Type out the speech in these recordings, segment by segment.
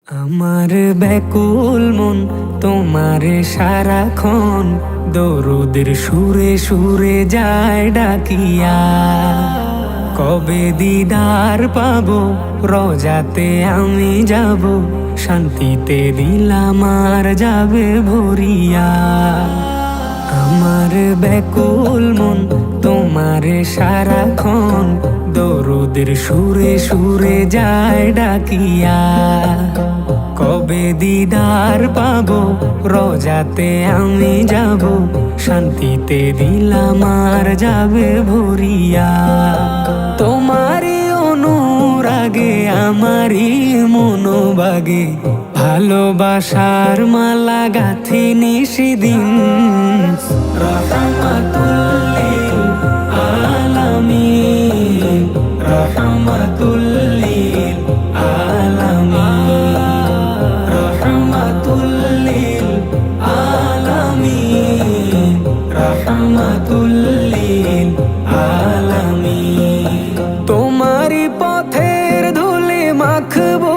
আমার ব্যাকুল মন তোমারে সারাক্ষণ দরুদের সুরে সুরে যায় ডাকিয়া। কবে দিদার পাবো রোজাতে আমি যাব, শান্তিতে দিল আমার যাবে ভরিয়া। আমার ব্যাকুল মন তোমারে সারাক্ষণ দরুদের সুরে সুরে যায় ডাকিয়া। কবে দিদার পাবো রোজাতে আমি যাব, শান্তিতে দিল আমার যাবে ভরিয়া। তোমারই অনুরাগে আমারই মনোবাগে ভালোবাসার মালা গাথি নিশিদিন। রহমাতুল লিল আলামিন, রহমাতুল লিল আলামিন, রহমাতুল লিল আলামিন, রহমাতুল লিল আলামিন। তোমারই পথের ধুলি মাখবো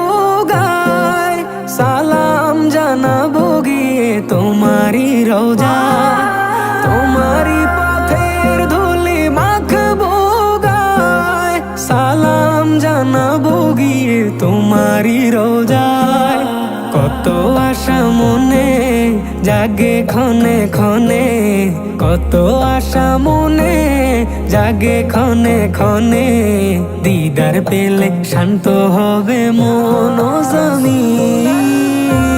গায়, সালাম জানাবো গিয়ে তোমারই রোজা। তোমারই পথের ধুলি মাখবো গায়, সালাম জানাবো গিয়ে তোমারই রোজায়। কত আশা মনে জাগে ক্ষণে ক্ষণে, কত আশা মনে জাগে ক্ষণে ক্ষণে, দিদার পেলে শান্ত হবে মন ও জমিন।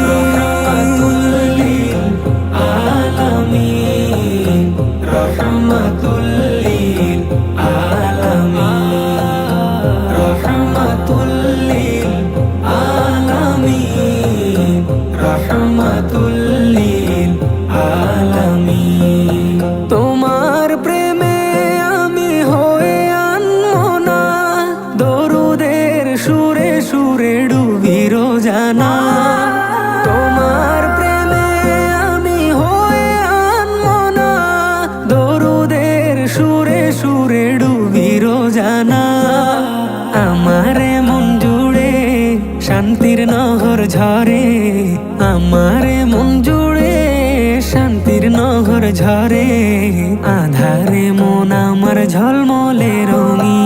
রহমাতুল লিল আলামিন, রহমাতুল লিল আলামিন, রহমাতুল লিল আলামিন, রহমাতুল লিল আলামিন। তোমার প্রেমে আমি হয়ে আনমনা, দরুদের সুরে সুরে ডুবি রোজানা। তোমার প্রেমে আমি হয়ে আনমনা, দরুদের সুরে সুরে ডুবি রোজানা। আমারে মন জুড়ে শান্তির নহর ঝরে, আমারে মন জুড়ে শান্তির নহর ঝরে। আধারে মন আমার ঝলমলে রঙিন।